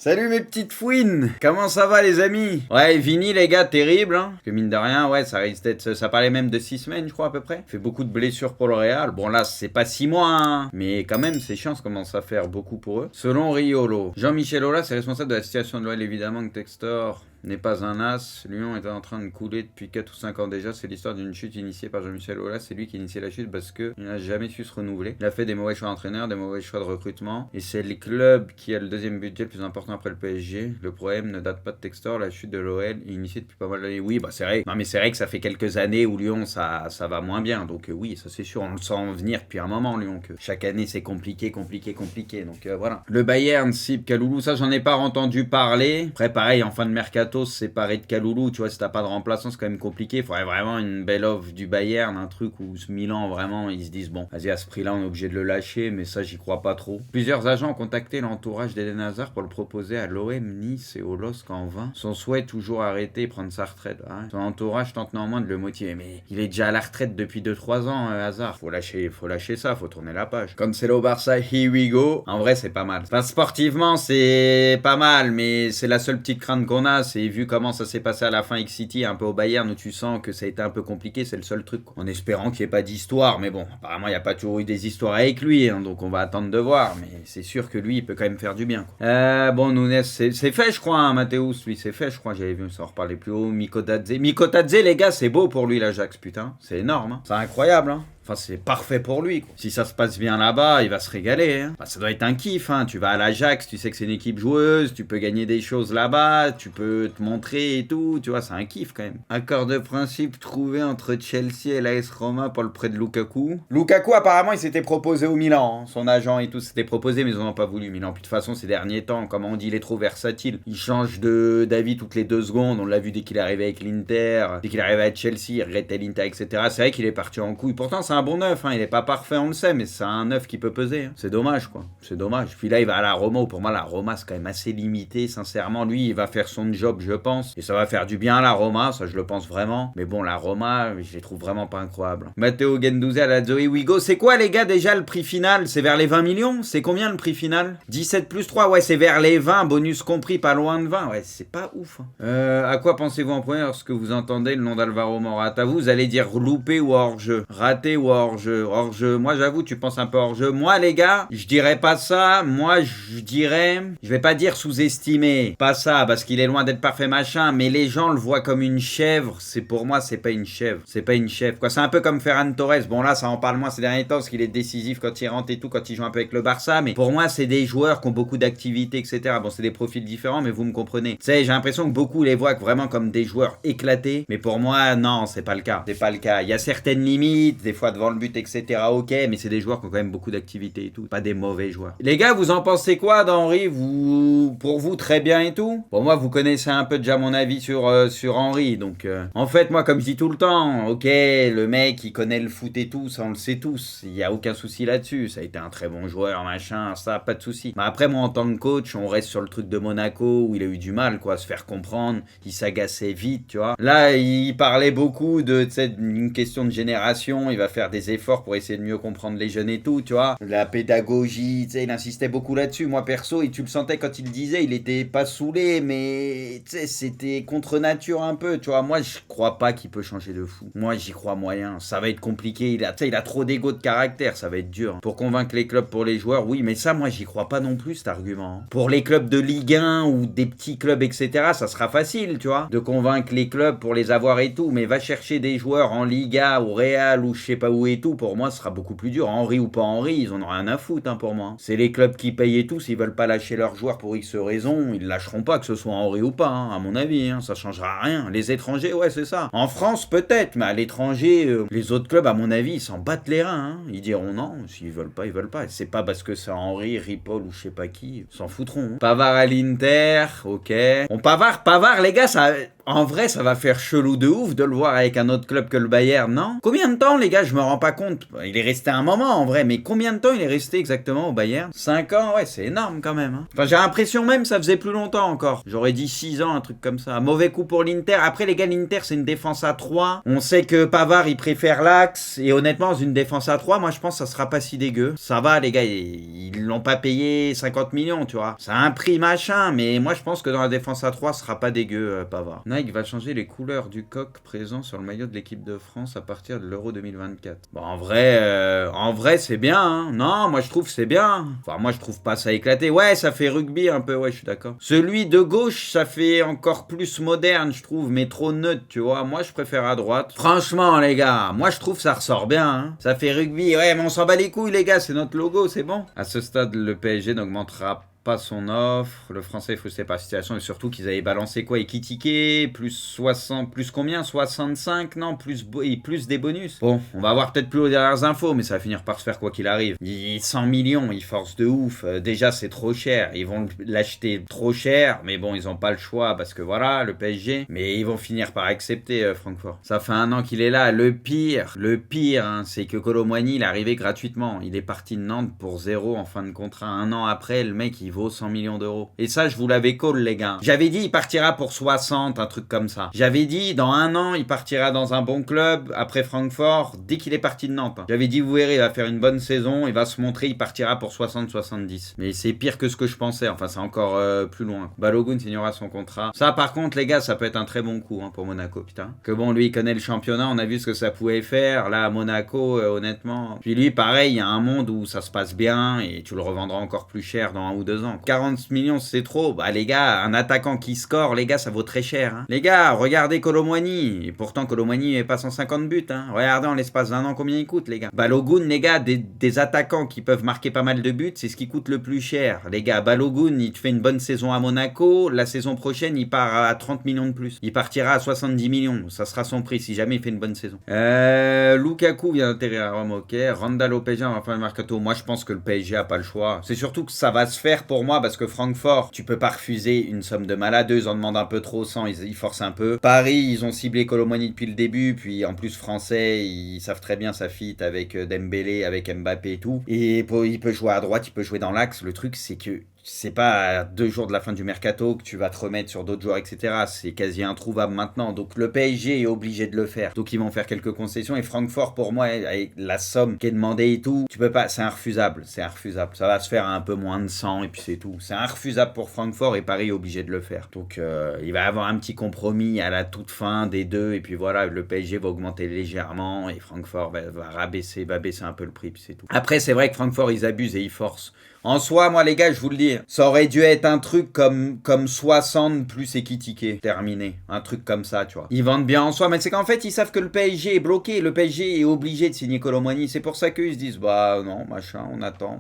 Salut mes petites fouines. Comment ça va les amis? Ouais, Vini les gars, terrible hein. Parce que mine de rien, ouais, ça risque d'être... Ça parlait même de 6 semaines je crois à peu près. Fait beaucoup de blessures pour le Real. Bon là, c'est pas 6 mois hein. Mais quand même, c'est chiant, ça commence à faire beaucoup pour eux. Selon Riolo, Jean-Michel Aulas est responsable de la situation de l'OL évidemment que Textor n'est pas un as. Lyon est en train de couler depuis 4 ou 5 ans déjà. C'est l'histoire d'une chute initiée par Jean-Michel Aulas. C'est lui qui a initié la chute parce qu'il n'a jamais su se renouveler. Il a fait des mauvais choix d'entraîneur, des mauvais choix de recrutement. Et c'est le club qui a le deuxième budget le plus important après le PSG. Le problème ne date pas de Textor. La chute de l'OL est initiée depuis pas mal d'années. Oui, bah c'est vrai. Non mais c'est vrai que ça fait quelques années où Lyon ça va moins bien. Donc oui, ça c'est sûr. On le sent venir depuis un moment Lyon. Que chaque année c'est compliqué. Donc voilà. Le Bayern, Sip, Kaloulou, ça j'en ai pas entendu parler. Après pareil, en fin de mercato, se séparer de Kaloulou, tu vois, si t'as pas de remplaçant, c'est quand même compliqué. Il faudrait vraiment une belle offre du Bayern, un truc où ce Milan, vraiment, ils se disent, bon, vas-y, à ce prix-là, on est obligé de le lâcher, mais ça, j'y crois pas trop. Plusieurs agents ont contacté l'entourage d'Eden Hazard pour le proposer à l'OM, Nice et au LOSC en vain. Son souhait, toujours arrêter et prendre sa retraite. Hein. Son entourage tente néanmoins de le motiver, mais il est déjà à la retraite depuis 2-3 ans, Hazard. Faut lâcher ça, faut tourner la page. Comme c'est au Barça, here we go. En vrai, c'est pas mal. Enfin, sportivement, c'est pas mal, mais c'est la seule petite crainte qu'on a, c'est vu comment ça s'est passé à la fin X-City, un peu au Bayern, où tu sens que ça a été un peu compliqué, c'est le seul truc. En espérant qu'il n'y ait pas d'histoire, mais bon, apparemment il n'y a pas toujours eu des histoires avec lui, hein, donc on va attendre de voir, mais c'est sûr que lui, il peut quand même faire du bien. Quoi. Bon, Nunes, c'est fait, je crois, hein, Mathéus, lui, c'est fait, je crois, j'avais vu ça en reparler plus haut. Mikotadze, les gars, c'est beau pour lui, l'Ajax, putain, c'est énorme, hein. C'est incroyable, hein. Enfin, c'est parfait pour lui, quoi. Si ça se passe bien là-bas, il va se régaler. Hein. Bah, ça doit être un kiff. Hein. Tu vas à l'Ajax, tu sais que c'est une équipe joueuse, tu peux gagner des choses là-bas, tu peux te montrer et tout. Tu vois, c'est un kiff quand même. Accord de principe trouvé entre Chelsea et l'AS Roma pour le prêt de Lukaku. Lukaku, apparemment, il s'était proposé au Milan. Hein. Son agent et tout s'était proposé, mais ils n'en ont pas voulu. Milan, puis de toute façon, ces derniers temps, comme on dit, il est trop versatile. Il change d'avis toutes les 2 secondes. On l'a vu dès qu'il est arrivé avec l'Inter, dès qu'il est arrivé à Chelsea, il regrettait l'Inter, etc. C'est vrai qu'il est parti en couille. Pourtant, c'est un bon neuf, hein. Il est pas parfait, on le sait, mais c'est un neuf qui peut peser. Hein. C'est dommage, quoi. C'est dommage. Puis là, il va à la Roma, où pour moi, la Roma, c'est quand même assez limité, sincèrement. Lui, il va faire son job, je pense. Et ça va faire du bien à la Roma, ça, je le pense vraiment. Mais bon, la Roma, je les trouve vraiment pas incroyables. Matteo Guendouzi à la Zoé Wigo. C'est quoi, les gars, déjà, le prix final? C'est vers les 20 millions? C'est combien, le prix final? 17 plus 3, ouais, c'est vers les 20, bonus compris, pas loin de 20. Ouais, c'est pas ouf. Hein. À quoi pensez-vous en premier lorsque vous entendez le nom d'Alvaro Morata? Vous allez dire loupé ou hors-jeu? Raté ou hors-jeu? Hors-jeu. Moi, j'avoue, tu penses un peu hors-jeu. Moi, les gars, je dirais pas ça. Moi, je dirais... Je vais pas dire sous-estimé. Pas ça, parce qu'il est loin d'être parfait, machin. Mais les gens le voient comme une chèvre. C'est pour moi, c'est pas une chèvre. C'est pas une chèvre. Quoi. C'est un peu comme Ferran Torres. Bon, là, ça en parle moins ces derniers temps, parce qu'il est décisif quand il rentre et tout, quand il joue un peu avec le Barça. Mais pour moi, c'est des joueurs qui ont beaucoup d'activités, etc. Bon, c'est des profils différents, mais vous me comprenez. Tu sais, j'ai l'impression que beaucoup les voient vraiment comme des joueurs éclatés. Mais pour moi, non, c'est pas le cas. C'est pas le cas. Il y a certaines limites, des fois devant le but, etc. Ok, mais c'est des joueurs qui ont quand même beaucoup d'activité et tout. Pas des mauvais joueurs. Les gars, vous en pensez quoi d'Henry? Pour vous, très bien et tout? Bon, moi, vous connaissez un peu déjà mon avis sur Henry. Donc, en fait, moi, comme je dis tout le temps, ok, le mec, il connaît le foot et tout, ça, on le sait tous. Il n'y a aucun souci là-dessus. Ça a été un très bon joueur, machin, ça, pas de souci. Mais après, moi, en tant que coach, on reste sur le truc de Monaco où il a eu du mal, quoi, à se faire comprendre. Il s'agaçait vite, tu vois. Là, il parlait beaucoup de, tu sais, une question de génération. Il va faire des efforts pour essayer de mieux comprendre les jeunes et tout, tu vois. La pédagogie, tu sais, il insistait beaucoup là-dessus. Moi, perso, et tu le sentais quand il le disait, il était pas saoulé, mais, tu sais, c'était contre nature un peu, tu vois. Moi, je crois pas qu'il peut changer de fou. Moi, j'y crois moyen. Ça va être compliqué. Il a trop d'ego de caractère, ça va être dur. Pour convaincre les clubs pour les joueurs, oui, mais ça, moi, j'y crois pas non plus, cet argument. Pour les clubs de Ligue 1 ou des petits clubs, etc., ça sera facile, tu vois, de convaincre les clubs pour les avoir et tout, mais va chercher des joueurs en Liga, au Real, ou je sais pas où et tout, pour moi, ce sera beaucoup plus dur. Henry ou pas Henry, ils en ont rien à foutre, hein, pour moi. C'est les clubs qui payent et tout, s'ils veulent pas lâcher leurs joueurs pour X raison, ils lâcheront pas, que ce soit Henry ou pas, hein, à mon avis, hein, ça changera rien. Les étrangers, ouais, c'est ça. En France, peut-être, mais à l'étranger, les autres clubs, à mon avis, ils s'en battent les reins, hein. Ils diront non, s'ils veulent pas, ils veulent pas. C'est pas parce que c'est Henry, Ripoll ou je sais pas qui, ils s'en foutront. Hein. Pavard à l'Inter, ok. Bon, Pavard, les gars, ça... En vrai, ça va faire chelou de ouf de le voir avec un autre club que le Bayern, non? Combien de temps, les gars, je me rends pas compte. Il est resté un moment en vrai, mais combien de temps il est resté exactement au Bayern? 5 ans, ouais, c'est énorme quand même. Hein. Enfin, j'ai l'impression même ça faisait plus longtemps encore. J'aurais dit 6 ans, un truc comme ça. Un mauvais coup pour l'Inter. Après, les gars, l'Inter, c'est une défense à 3. On sait que Pavard, il préfère l'axe. Et honnêtement, dans une défense à 3, moi, je pense que ça sera pas si dégueu. Ça va, les gars, ils l'ont pas payé 50 millions, tu vois. Ça a un prix machin, mais moi, je pense que dans la défense à 3, ce sera pas dégueu, Pavard. Nike va changer les couleurs du coq présent sur le maillot de l'équipe de France à partir de l'Euro 2024. Bon, en vrai, c'est bien, hein. Non, moi, je trouve c'est bien. Enfin, moi, je trouve pas ça éclaté. Ouais, ça fait rugby un peu, ouais, je suis d'accord. Celui de gauche, ça fait encore plus moderne, je trouve, mais trop neutre, tu vois. Moi, je préfère à droite. Franchement, les gars, moi, je trouve ça ressort bien, hein. Ça fait rugby. Ouais, mais on s'en bat les couilles, les gars, c'est notre logo, c'est bon. À ce stade, le PSG n'augmentera pas son offre, le français est frustré par la situation et surtout qu'ils avaient balancé quoi, Ekitike, plus 60, plus combien, 65, non, plus des bonus. Bon, on va voir peut-être plus aux dernières infos, mais ça va finir par se faire quoi qu'il arrive. 100 millions, ils forcent de ouf, déjà c'est trop cher, ils vont l'acheter trop cher, mais bon, ils ont pas le choix parce que voilà, le PSG, mais ils vont finir par accepter Francfort. Ça fait 1 an qu'il est là, le pire, hein, c'est que Kolo Muani, il est arrivé gratuitement, il est parti de Nantes pour 0 en fin de contrat, 1 an après, le mec, il vaut 100 millions d'euros. Et ça, je vous l'avais call, les gars. J'avais dit, il partira pour 60, un truc comme ça. J'avais dit, dans 1 an, il partira dans un bon club, après Francfort, dès qu'il est parti de Nantes. J'avais dit, vous verrez, il va faire une bonne saison, il va se montrer, il partira pour 60-70. Mais c'est pire que ce que je pensais, enfin, c'est encore plus loin. Balogun signera son contrat. Ça, par contre, les gars, ça peut être un très bon coup pour Monaco, putain. Que bon, lui, il connaît le championnat, on a vu ce que ça pouvait faire. Là, à Monaco, honnêtement. Puis lui, pareil, il y a un monde où ça se passe bien, et tu le revendras encore plus cher dans 1 ou 2 ans. 40 millions, c'est trop. Bah, les gars, un attaquant qui score, les gars, ça vaut très cher. Hein. Les gars, regardez Kolo Muani. Et pourtant, Kolo Muani n'est pas 150 buts. Hein. Regardez en l'espace d'1 an combien il coûte, les gars. Balogun, les gars, des attaquants qui peuvent marquer pas mal de buts, c'est ce qui coûte le plus cher. Les gars, Balogun, il te fait une bonne saison à Monaco. La saison prochaine, il part à 30 millions de plus. Il partira à 70 millions. Ça sera son prix si jamais il fait une bonne saison. Lukaku vient d'atterrir à Rome, ok. Randall au PSG, enfin le mercato. Moi, je pense que le PSG a pas le choix. C'est surtout que ça va se faire pour moi parce que Francfort, tu peux pas refuser une somme de malade. Ils en demandent un peu trop, 100, ils forcent un peu. Paris, ils ont ciblé Kolo Muani depuis le début, puis en plus français, ils savent très bien sa fit avec Dembélé, avec Mbappé et tout. Et il peut jouer à droite, il peut jouer dans l'axe. Le truc, c'est que c'est pas à 2 jours de la fin du mercato que tu vas te remettre sur d'autres joueurs, etc. C'est quasi introuvable maintenant. Donc le PSG est obligé de le faire. Donc ils vont faire quelques concessions. Et Francfort, pour moi, avec la somme qui est demandée et tout, tu peux pas. C'est irrefusable. C'est irrefusable. Ça va se faire à un peu moins de 100 et puis c'est tout. C'est irrefusable pour Francfort et Paris est obligé de le faire. Donc il va y avoir un petit compromis à la toute fin des deux. Et puis voilà, le PSG va augmenter légèrement et Francfort va baisser un peu le prix. Puis c'est tout. Après, c'est vrai que Francfort, ils abusent et ils forcent. En soi, moi les gars, je vous le dis, ça aurait dû être un truc comme 60 plus Ekitike, terminé. Un truc comme ça, tu vois. Ils vendent bien en soi, mais c'est qu'en fait, ils savent que le PSG est bloqué. Le PSG est obligé de signer Kolo Muani. C'est pour ça qu'ils se disent, bah non, machin, on attend.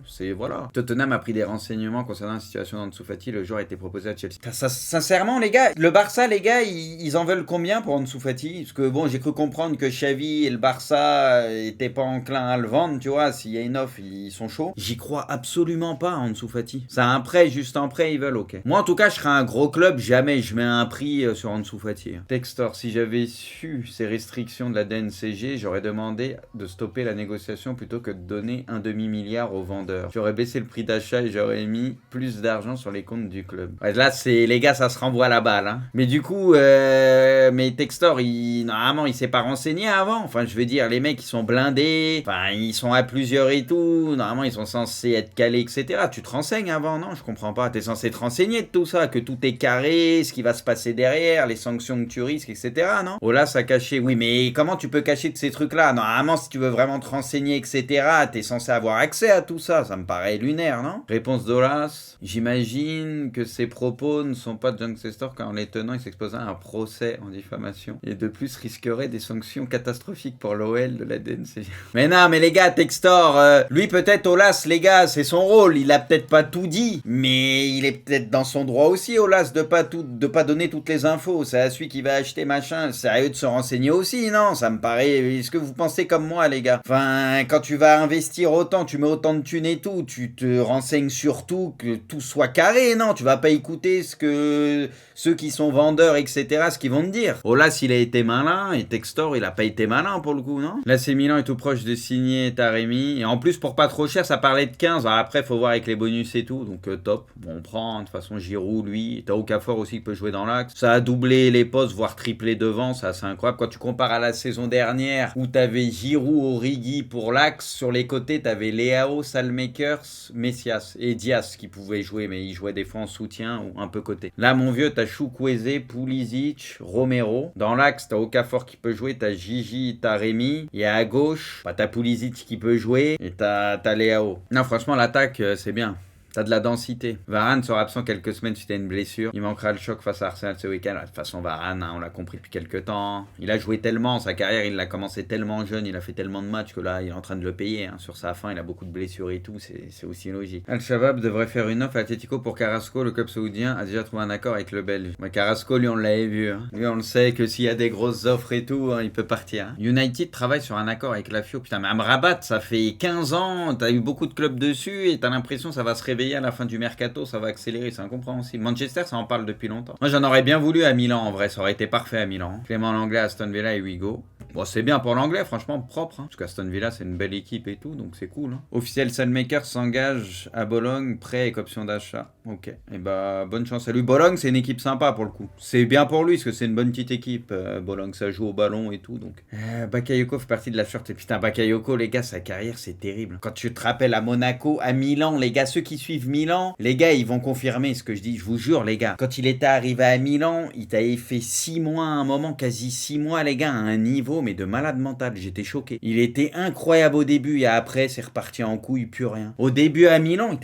C'est voilà. Tottenham a pris des renseignements concernant la situation d'Ansu Fati. Le joueur a été proposé à Chelsea. Sincèrement, les gars, le Barça, les gars, ils en veulent combien pour Ansu Fati? Parce que bon, j'ai cru comprendre que Xavi et le Barça étaient pas enclins à le vendre, tu vois. S'il y a une offre, ils sont chauds. J'y crois absolument pas en Ansu Fati. C'est un prêt, juste un prêt, ils veulent, ok. Moi, en tout cas, je serais un gros club, jamais je mets un prix sur Ansu Fati. Textor, si j'avais su ces restrictions de la DNCG, j'aurais demandé de stopper la négociation plutôt que de donner un demi-milliard aux vendeurs. J'aurais baissé le prix d'achat et j'aurais mis plus d'argent sur les comptes du club. Ouais, là, c'est les gars, ça se renvoie la balle. Hein. Mais du coup, mais Textor, normalement, il s'est pas renseigné avant. Enfin, je veux dire, les mecs, ils sont blindés. Enfin, ils sont à plusieurs et tout. Normalement, ils sont censés être calé, etc. Tu te renseignes avant, non? Je comprends pas. T'es censé te renseigner de tout ça, que tout est carré, ce qui va se passer derrière, les sanctions que tu risques, etc. Non? Oh là, ça caché. Oui, mais comment tu peux cacher de ces trucs-là? Normalement, si tu veux vraiment te renseigner, etc., t'es censé avoir accès à tout ça. Ça me paraît lunaire, non? Réponse d'Olas. J'imagine que ces propos ne sont pas de Junkster quand les tenants ils s'exposent à un procès en diffamation. Et de plus risqueraient des sanctions catastrophiques pour l'OL de la DNCG. Mais non, mais les gars, Textor, lui peut-être Olas, les les gars, c'est son rôle. Il a peut-être pas tout dit, mais il est peut-être dans son droit aussi, Olas, de pas donner toutes les infos. C'est à celui qui va acheter machin. C'est à eux de se renseigner aussi, non? Ça me paraît. Est-ce que vous pensez comme moi, les gars? Enfin, quand tu vas investir autant, tu mets autant de thunes et tout, tu te renseignes surtout que tout soit carré, non? Tu vas pas écouter ce que ceux qui sont vendeurs, etc., ce qu'ils vont te dire. Olas, il a été malin, et Textor, il a pas été malin pour le coup, non? Là, c'est Milan est tout proche de signer Taremi. Et en plus, pour pas trop cher, ça parlait de 15. Alors après, faut voir avec les bonus et tout. Donc top. Bon, on prend. De toute façon, Giroud, lui. T'as Okafor aussi qui peut jouer dans l'axe. Ça a doublé les postes, voire triplé devant. Ça, c'est incroyable. Quand tu compares à la saison dernière, où t'avais Giroud, Origi pour l'axe. Sur les côtés, t'avais Leao, Salmakers, Messias et Diaz qui pouvaient jouer. Mais ils jouaient des fois en soutien ou un peu côté. Là, mon vieux, t'as Chukwueze, Pulisic, Romero. Dans l'axe, t'as Okafor qui peut jouer. T'as Gigi, t'as Rémi. Et à gauche, t'as Pulisic qui peut jouer. Et t'as Leao. Non, franchement, l'attaque, c'est bien. T'as de la densité. Varane sera absent quelques semaines suite à une blessure. Il manquera le choc face à Arsenal ce week-end. De toute façon, Varane, on l'a compris depuis quelques temps. Il a joué tellement, sa carrière, il l'a commencé tellement jeune, il a fait tellement de matchs que là, il est en train de le payer. Sur sa fin, il a beaucoup de blessures et tout, c'est aussi logique. Al-Shabaab devrait faire une offre à Atletico pour Carrasco. Le club saoudien a déjà trouvé un accord avec le Belge. Mais Carrasco, lui, on l'avait vu. Lui, on le sait que s'il y a des grosses offres et tout, il peut partir. United travaille sur un accord avec la FIO. Putain, mais Amrabat, ça fait 15 ans, t'as eu beaucoup de clubs dessus et t'as l'impression que ça va se réveiller à la fin du mercato, ça va accélérer, c'est incompréhensible. Manchester, ça en parle depuis longtemps. Moi, j'en aurais bien voulu à Milan, en vrai, ça aurait été parfait à Milan. Clément Langlais, Aston Villa et Hugo. Bon, c'est bien pour l'anglais, franchement, propre. Parce qu'Aston Villa, c'est une belle équipe et tout, donc c'est cool. Officiel Salmakers s'engage à Bologne, prêt avec option d'achat. Ok. Et bah, bonne chance à lui. Bologne, c'est une équipe sympa pour le coup. C'est bien pour lui, parce que c'est une bonne petite équipe. Bologne, ça joue au ballon et tout, donc. Bakayoko fait partie de la sûreté. Putain, Bakayoko, les gars, sa carrière, c'est terrible. Quand tu te rappelles à Monaco, à Milan, les gars, ceux qui suivent Milan, les gars, ils vont confirmer ce que je dis. Je vous jure, les gars. Quand il était arrivé à Milan, il t'avait fait 6 mois à un moment, quasi 6 mois, les gars, à un niveau, mais de malade mental. J'étais choqué. Il était incroyable au début et après, c'est reparti en couille, plus rien. Au début à Milan,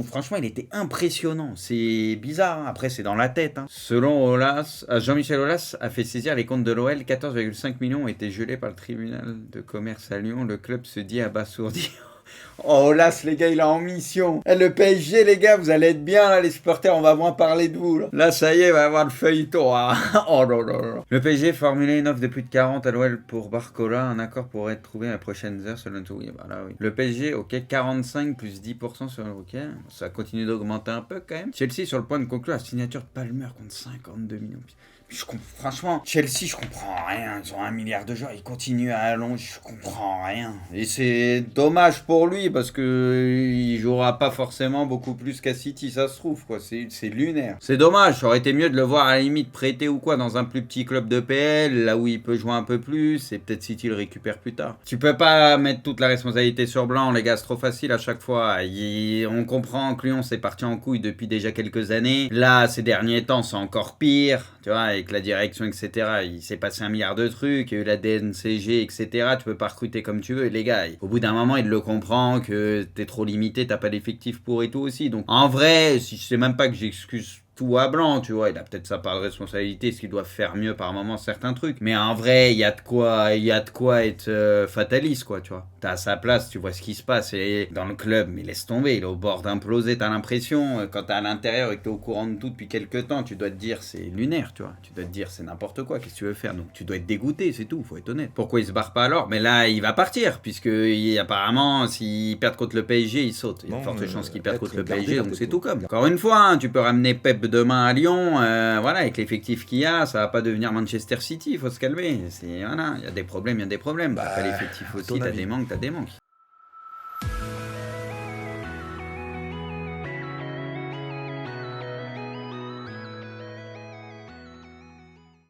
franchement, il était impressionnant. C'est bizarre. Après, c'est dans la tête. Selon Olas, Jean-Michel Aulas a fait saisir les comptes de l'OL. 14,5 millions ont été gelés par le tribunal de commerce à Lyon. Le club se dit abasourdi. Oh, Olas, les gars, il est en mission. Le PSG, les gars, vous allez être bien, là, les supporters, on va moins parler de vous, là. Là, ça y est, il va y avoir le feuilleton. Oh là là là. Le PSG formulé une offre de plus de 40 à l'OL pour Barcola. Un accord pourrait être trouvé à les prochaines heures selon tout. Oui, bah là, oui. Le PSG, ok, 45 plus 10% sur le week-end. Ça continue d'augmenter un peu, quand même. Chelsea sur le point de conclure la signature de Palmer contre 52 millions. Franchement, Chelsea, je comprends rien. Ils ont 1 milliard de joueurs, ils continuent à allonger, je comprends rien. Et c'est dommage pour lui parce que il jouera pas forcément beaucoup plus qu'à City, ça se trouve, quoi. C'est lunaire. C'est dommage, ça aurait été mieux de le voir à la limite prêté ou quoi dans un plus petit club de PL, là où il peut jouer un peu plus, et peut-être City le récupère plus tard. Tu peux pas mettre toute la responsabilité sur Blanc, les gars, c'est trop facile à chaque fois. On comprend que Lyon s'est parti en couille depuis déjà quelques années. Là, ces derniers temps, c'est encore pire, tu vois, avec la direction, etc. Il s'est passé 1 milliard de trucs, il y a eu la DNCG, etc. Tu peux pas recruter comme tu veux. Et les gars, au bout d'un moment, il le comprend que t'es trop limité, t'as pas d'effectif pour et tout aussi. Donc, en vrai, si je sais même pas que j'excuse tout à Blanc, tu vois, il a peut-être sa part de responsabilité, ce qu'il doit faire mieux par moment certains trucs, mais en vrai, il y a de quoi être fataliste, quoi, tu vois. T'es à sa place, tu vois ce qui se passe, et dans le club, mais laisse tomber, il est au bord d'imploser, t'as l'impression, quand t'es à l'intérieur et que t'es au courant de tout depuis quelques temps, tu dois te dire, c'est lunaire, tu vois, tu dois te dire, c'est n'importe quoi, qu'est-ce que tu veux faire, donc tu dois être dégoûté, c'est tout, faut être honnête. Pourquoi il se barre pas alors? Mais là, il va partir, puisque apparemment, s'il perd contre le PSG, il saute, il y a de fortes chances qu'il perde contre le PSG, donc c'est tout comme. Encore une fois, tu peux ramener Pep demain à Lyon, voilà, avec l'effectif qu'il y a, ça va pas devenir Manchester City, il faut se calmer. Voilà, il y a des problèmes, T'as pas l'effectif aussi, t'as des manques.